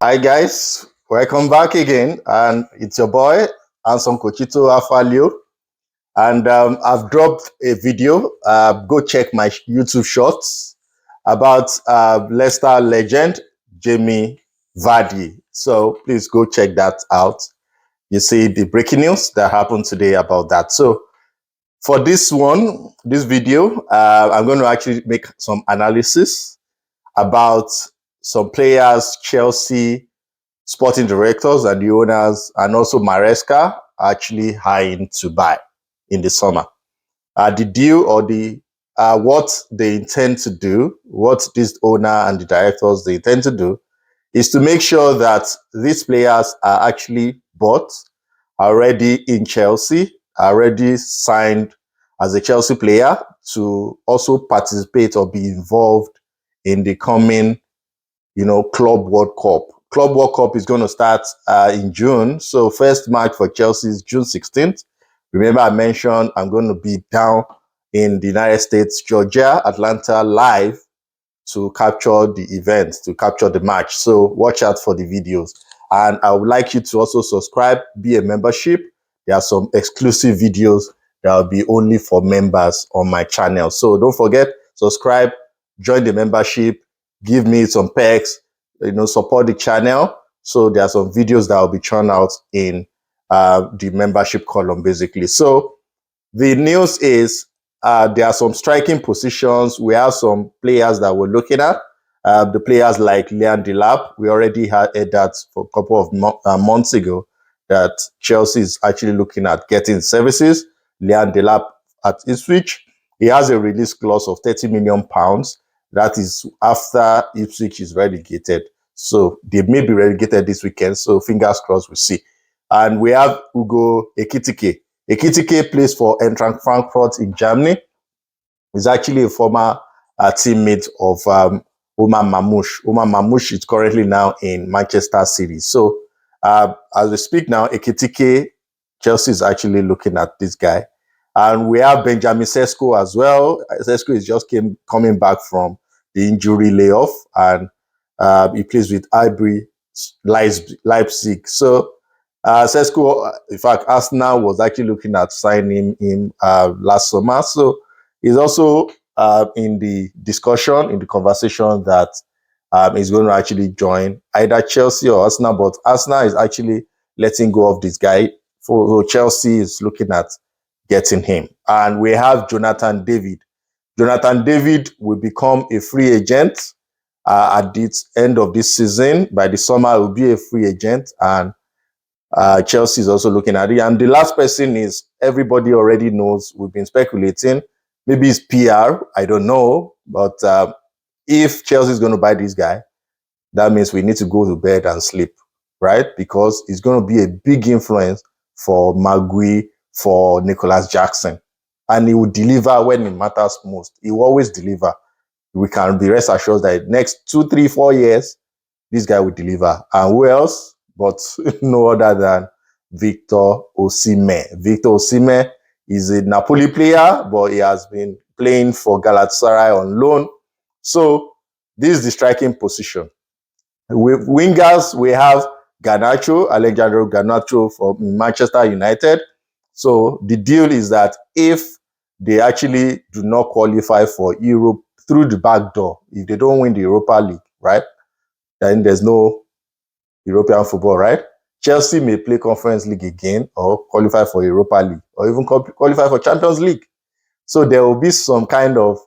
Hi guys, welcome back again, and it's your boy Anson Kochito Afalio, and I've dropped a video. Go check my YouTube shorts about Leicester legend Jamie Vardy. So please go check that out. You see the breaking news that happened today about that. So for this video, I'm going to actually make some analysis about some players, Chelsea sporting directors and the owners, and also Maresca actually eyeing to buy in the summer. The deal or the what they intend to do, what this owner and the directors they intend to do, is to make sure that these players are actually bought, already in Chelsea, already signed as a Chelsea player to also participate or be involved in the coming, Club World Cup. Club World Cup is going to start in June. So first match for Chelsea is June 16th. Remember I mentioned I'm going to be down in the United States, Georgia, Atlanta live to capture the event, to capture the match. So watch out for the videos. And I would like you to also subscribe, be a membership. There are some exclusive videos that will be only for members on my channel. So don't forget, subscribe, join the membership, give me some perks, support the channel. So there are some videos that will be churned out in the membership column, basically. So the news is there are some striking positions. We have some players that we're looking at. The players like Delap, we already had that for a couple of months ago, that Chelsea is actually looking at getting services. Delap at Ipswich, he has a release clause of £30 million. That is after Ipswich is relegated. So they may be relegated this weekend. So fingers crossed, we'll see. And we have Hugo Ekitike. Ekitike plays for Eintracht Frankfurt in Germany. He's actually a former teammate of Omar Mamouche. Omar Mamouche is currently now in Manchester City. So as we speak now, Ekitike, Chelsea is actually looking at this guy. And we have Benjamin Sesko as well. Sesko is just coming back from the injury layoff, and he plays with RB Leipzig. So Sesko, in fact, Arsenal was actually looking at signing him last summer. So he's also in the discussion, in the conversation that he's going to actually join either Chelsea or Arsenal. But Arsenal is actually letting go of this guy. So Chelsea is looking at getting him. And we have Jonathan David. Jonathan David will become a free agent at the end of this season. By the summer, he will be a free agent, and Chelsea is also looking at it. And the last person is, everybody already knows, we've been speculating, maybe it's PR, I don't know. But if Chelsea is going to buy this guy, that means we need to go to bed and sleep, right? Because it's going to be a big influence for Guéhi, for Nicholas Jackson. And he will deliver when it matters most. He will always deliver. We can be rest assured that next 2, 3, 4 years, this guy will deliver. And who else? But no other than Victor Osimhen. Victor Osimhen is a Napoli player, but he has been playing for Galatasaray on loan. So this is the striking position. With wingers, we have Garnacho, Alejandro Garnacho from Manchester United. So the deal is that if they actually do not qualify for Europe through the back door, if they don't win the Europa League, right, then there's no European football, right? Chelsea may play Conference League again, or qualify for Europa League, or even qualify for Champions League. So there will be some kind of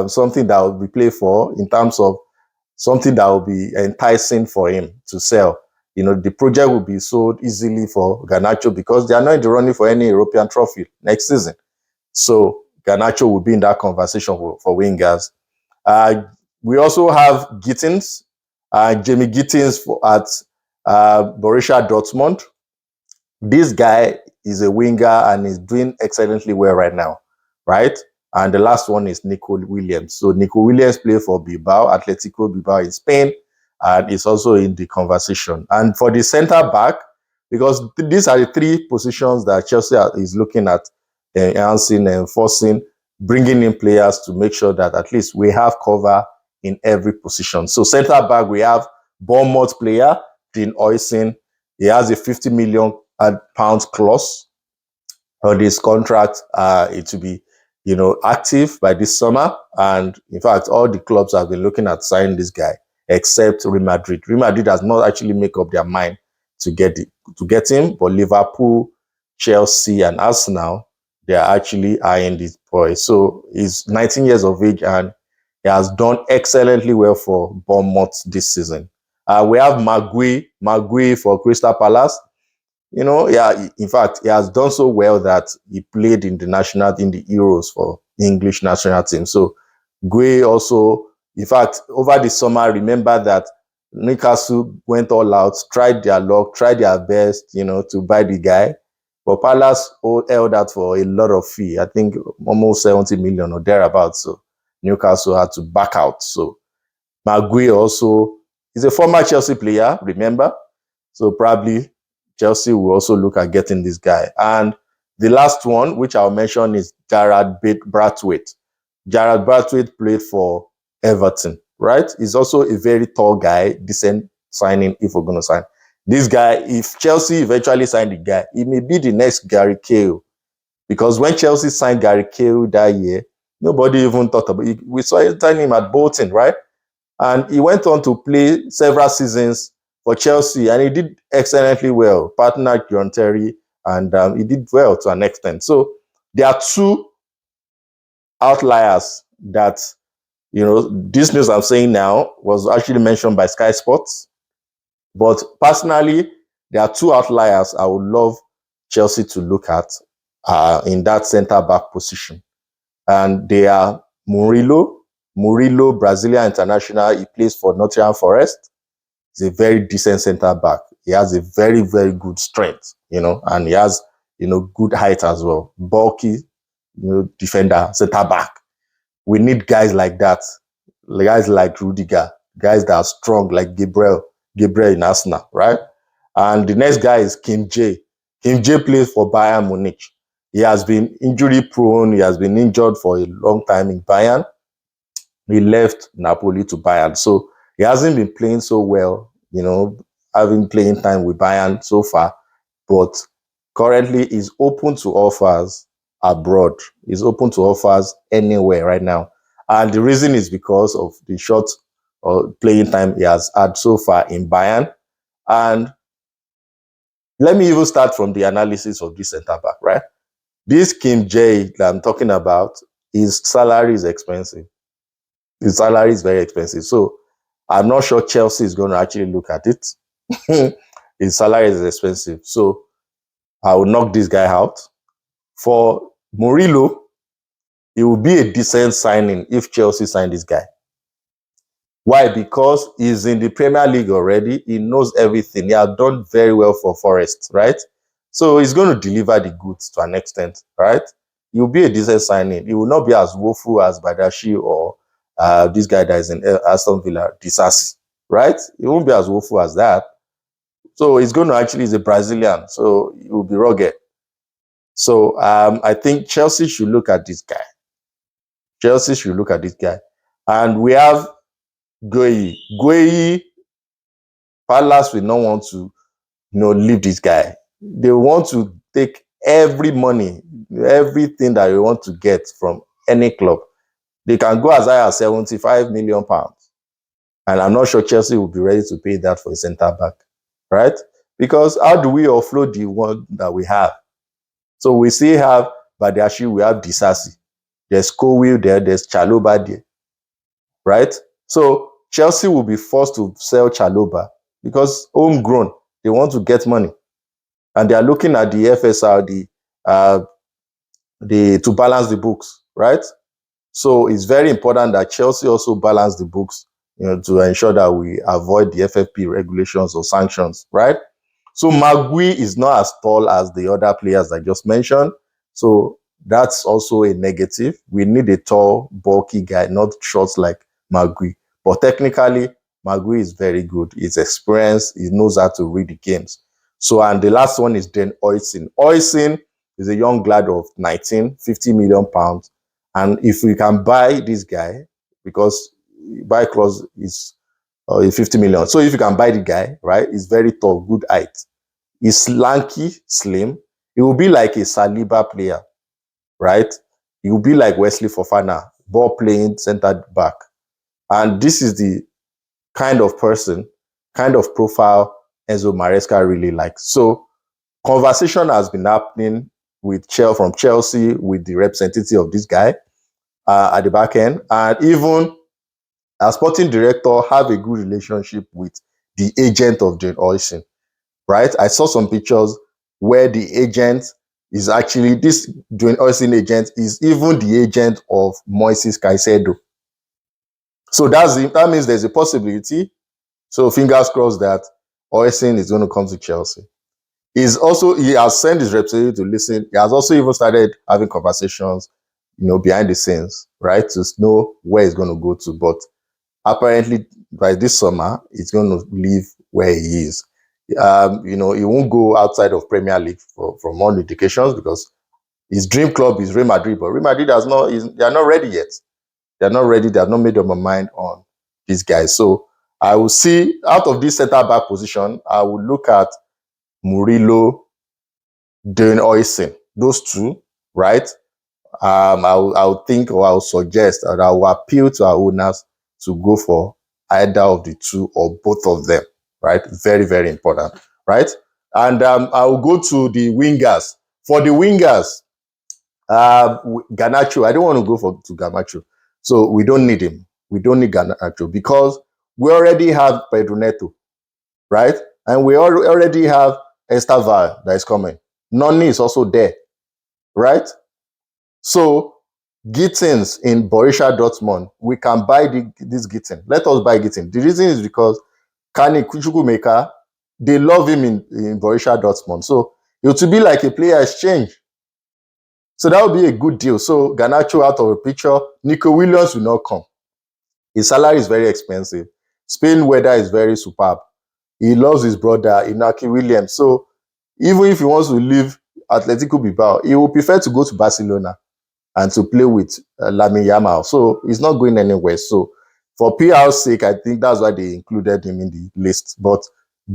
something that will be played for, in terms of something that will be enticing for him to sell. The project will be sold easily for Garnacho because they are not in the running for any European trophy next season. So Garnacho will be in that conversation for wingers. We also have Gittens, Jamie Gittens at Borussia Dortmund. This guy is a winger and is doing excellently well right now, right? And the last one is Nico Williams. So Nico Williams plays for Bilbao, Atletico Bilbao in Spain, and is also in the conversation. And for the center back, because these are the 3 positions that Chelsea is looking at enhancing and enforcing, bringing in players to make sure that at least we have cover in every position. So center back, we have Bournemouth player, Dean Huijsen. He has a £50 million clause on his contract. It will be, active by this summer. And in fact, all the clubs have been looking at signing this guy, except Real Madrid. Real Madrid has not actually made up their mind to get him, but Liverpool, Chelsea, and Arsenal, they are actually eyeing this boy. So he's 19 years of age and he has done excellently well for Bournemouth this season. We have Guehi for Crystal Palace. Yeah, in fact, he has done so well that he played in the Euros for English national team. So Guehi also, in fact, over the summer, remember that Newcastle went all out, tried their luck, tried their best, to buy the guy. But Palace held out for a lot of fee. I think almost 70 million or thereabouts. So Newcastle had to back out. So Guehi also is a former Chelsea player, remember? So probably Chelsea will also look at getting this guy. And the last one, which I'll mention, is Jarrad Branthwaite. Jarrad Branthwaite played for Everton, right? He's also a very tall guy, decent signing if we're going to sign. This guy, if Chelsea eventually sign the guy, he may be the next Gary Cahill. Because when Chelsea signed Gary Cahill that year, nobody even thought about it. We saw him sign him at Bolton, right? And he went on to play several seasons for Chelsea, and he did excellently well. Partnered John Terry, and he did well to an extent. So there are two outliers that, this news I'm saying now was actually mentioned by Sky Sports. But personally, there are two outliers I would love Chelsea to look at in that centre-back position. And they are Murillo, Brazilian international. He plays for Nottingham Forest. He's a very decent centre-back. He has a very, very good strength, and he has, good height as well. Bulky, defender, centre-back. We need guys like that. Guys like Rudiger. Guys that are strong like Gabriel in Arsenal, right? And the next guy is Kim Jae. Kim Jae plays for Bayern Munich. He has been injury prone. He has been injured for a long time in Bayern. He left Napoli to Bayern. So he hasn't been playing so well, having playing time with Bayern so far. But currently he's open to offers abroad. He's open to offers anywhere right now. And the reason is because of the short playing time he has had so far in Bayern. And let me even start from the analysis of this centre-back, right? This Kim Jae that I'm talking about, his salary is expensive. His salary is very expensive. So I'm not sure Chelsea is going to actually look at it. His salary is expensive. So I will knock this guy out. For Murillo, it will be a decent signing if Chelsea sign this guy. Why? Because he's in the Premier League already. He knows everything. He has done very well for Forest, right? So he's going to deliver the goods to an extent, right? He will be a decent signing. He will not be as woeful as Badashi or this guy that is in Aston Villa, Disasi, right? He won't be as woeful as that. So he's going to actually, he's a Brazilian, so he will be rugged. So I think Chelsea should look at this guy. Chelsea should look at this guy. And we have Guéhi. Palace will not want to, leave this guy. They want to take every money, everything that they want to get from any club. They can go as high as £75 million. And I'm not sure Chelsea will be ready to pay that for a centre-back, right? Because how do we offload the one that we have? So we still have Badashi, we have Disasi. There's Cowell there, there's Chalobah there, right? So Chelsea will be forced to sell Chalobah because homegrown, they want to get money. And they are looking at the FSR, to balance the books, right? So it's very important that Chelsea also balance the books, to ensure that we avoid the FFP regulations or sanctions, right? So Guehi is not as tall as the other players I just mentioned. So that's also a negative. We need a tall, bulky guy, not short like Guehi. But technically, Guehi is very good. He's experienced. He knows how to read the games. So, and the last one is then Huijsen. Huijsen is a young lad of 19, £50 million. And if we can buy this guy, because buy clause is or 50 million. So if you can buy the guy, right, he's very tall, good height. He's lanky, slim. He will be like a Saliba player, right? He will be like Wesley Fofana, ball playing centre back. And this is the kind of person, kind of profile Enzo Maresca really likes. So conversation has been happening with from Chelsea with the representative of this guy at the back end, and even a sporting director have a good relationship with the agent of Jane Huijsen, right? I saw some pictures where the agent is actually, this Jane Huijsen agent is even the agent of Moises Caicedo. So that means there's a possibility. So fingers crossed that Huijsen is going to come to Chelsea. He has sent his representative to listen. He has also even started having conversations, behind the scenes, right, to know where he's going to go to. But apparently, by this summer, he's going to leave where he is. He won't go outside of Premier League from all indications, because his dream club is Real Madrid. But Real Madrid they are not ready yet. They're not ready. They have not made up my mind on these guys. So I will see, out of this centre back position, I will look at Murillo, Jane Huijsen, those two, right? I'll think, or I'll suggest, or I will appeal to our owners to go for either of the two or both of them, right? Very, very important, right? And I will go to the wingers. For the wingers, Garnacho, I don't want to go to Garnacho. So we don't need him. We don't need Garnacho, because we already have Pedro Neto, right? And we already have Estaval that is coming. Noni is also there, right? So Gittens in Borussia Dortmund, we can buy this Gittens. Let us buy Gittens. The reason is because Carney Chukwuemeka, they love him in Borussia Dortmund. So it would be like a player exchange. So that would be a good deal. So Garnacho out of the picture. Nico Williams will not come. His salary is very expensive. Spain weather is very superb. He loves his brother, Inaki Williams. So even if he wants to leave Atletico Bilbao, he will prefer to go to Barcelona and to play with Lamine Yamal. So he's not going anywhere. So for PR's sake, I think that's why they included him in the list. But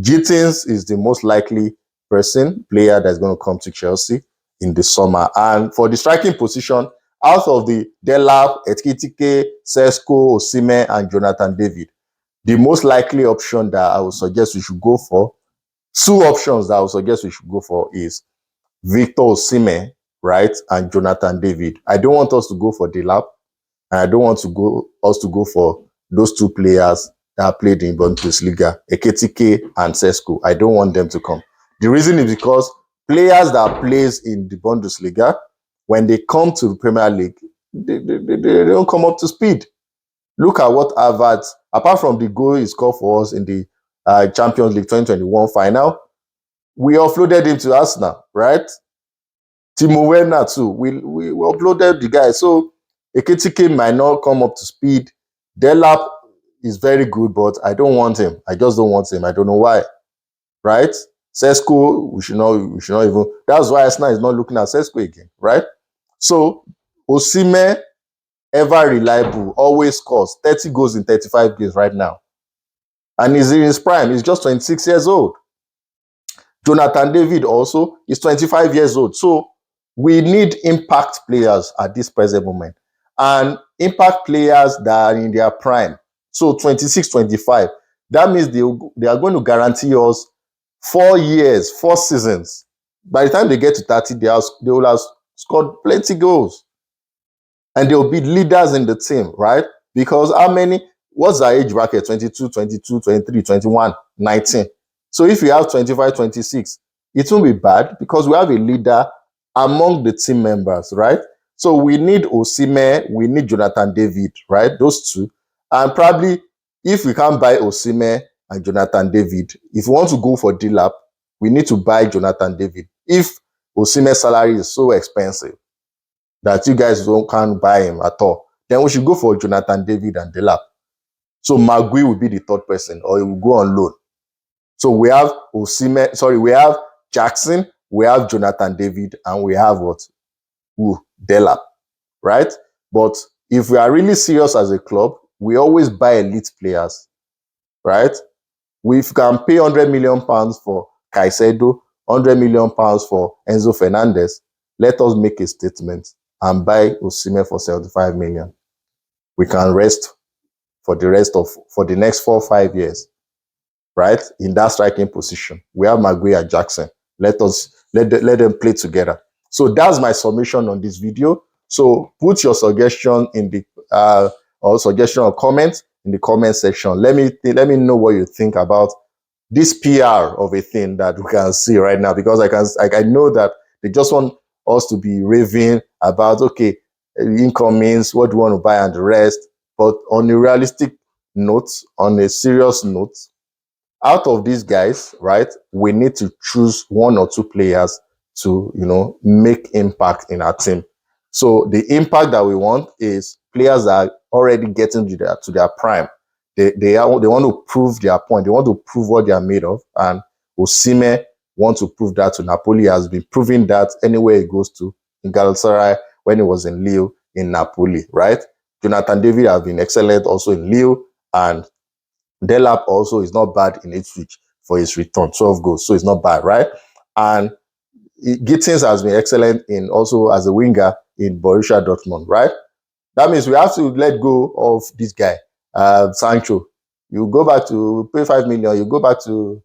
Gittens is the most likely player that's going to come to Chelsea in the summer. And for the striking position, out of the Delap, Ekitike, Sesko, Osimhen, and Jonathan David, the most likely option that I would suggest we should go for, two options that I would suggest we should go for, is Victor Osimhen, right, and Jonathan David. I don't want us to go for Delap, and I don't want us to go for those two players that played in Bundesliga, Ekitike and Sesko. I don't want them to come. The reason is because players that plays in the Bundesliga, when they come to the Premier League, they don't come up to speed. Look at what Harvard, apart from the goal he scored for us in the Champions League 2021 final, we offloaded him to Arsenal, right? Timo Werner too. We uploaded the guy. So Ekitike might not come up to speed. Delap is very good, but I don't want him. I just don't want him. I don't know why. Right? Sesko, we should not even. That's why Arsenal is not looking at Sesko again, right? So Osimhen, ever reliable, always scores 30 goals in 35 games right now. And he's in his prime. He's just 26 years old. Jonathan David also is 25 years old. So we need impact players at this present moment. And impact players that are in their prime. So 26, 25. That means they are going to guarantee us 4 years, 4 seasons. By the time they get to 30, they will have scored plenty goals. And they will be leaders in the team, right? Because what's our age bracket? 22, 22, 23, 21, 19. So if you have 25, 26, it won't be bad, because we have a leader among the team members, right? So we need Osimhen, we need Jonathan David, right? Those two. And probably if we can't buy Osimhen and Jonathan David, if we want to go for Delap, we need to buy Jonathan David. If Osimhen's salary is so expensive that you guys can't buy him at all, then we should go for Jonathan David and Delap. So Guéhi will be the third person, or he will go on loan. So we have we have Jackson, we have Jonathan David, and we have Delap, right? But if we are really serious as a club, we always buy elite players. right? We can pay £100 million for Caicedo, £100 million for Enzo Fernandez. Let us make a statement and buy Osimhen for 75 million. We can rest for the next 4 or 5 years, right? In that striking position. We have Guehi and Jackson. Let them play together. So that's my submission on this video. So put your suggestion in the or suggestion or comment in the comment section. Let me know what you think about this PR of a thing that we can see right now, because I know that they just want us to be raving about, okay, incomings, what do you want to buy and the rest. But on a realistic note, on a serious note, out of these guys, right, we need to choose 1 or 2 players to, make impact in our team. So the impact that we want is players that are already getting to their prime. They want to prove their point. They want to prove what they are made of. And Osimhen wants to prove that to Napoli. He has been proving that anywhere he goes to, in Galatasaray, when he was in Lille, in Napoli, right? Jonathan David has been excellent also in Lille, and Delap also is not bad in Ipswich for his return, 12 goals. So it's not bad, right? And Gittens has been excellent in also as a winger in Borussia Dortmund, right? That means we have to let go of this guy, Sancho. You go back to pay 5 million, you go back to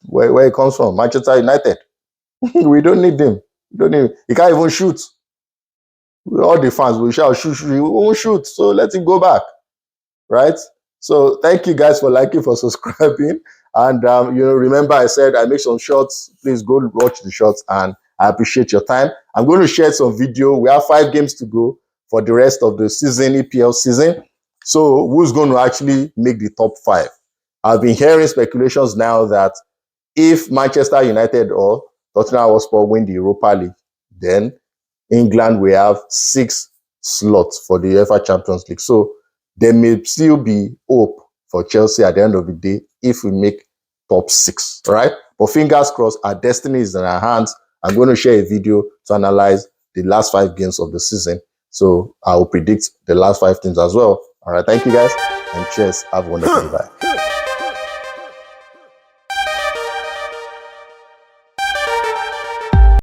where he comes from, Manchester United. We don't need him. We don't need him. He can't even shoot. All the fans will shout, shoot, he won't shoot. So let him go back, right? So thank you guys for liking, for subscribing. And, remember I said I make some shorts. Please go watch the shorts, and I appreciate your time. I'm going to share some video. We have 5 games to go for the rest of the season, EPL season. So who's going to actually make the top 5? I've been hearing speculations now that if Manchester United or Tottenham Hotspur win the Europa League, then England will have 6 slots for the UEFA Champions League. So there may still be hope for Chelsea at the end of the day if we make top 6, right? But fingers crossed, our destiny is in our hands. I'm going to share a video to analyze the last 5 games of the season. So I will predict the last 5 teams as well. All right, thank you guys, and cheers. Have a wonderful day. Bye.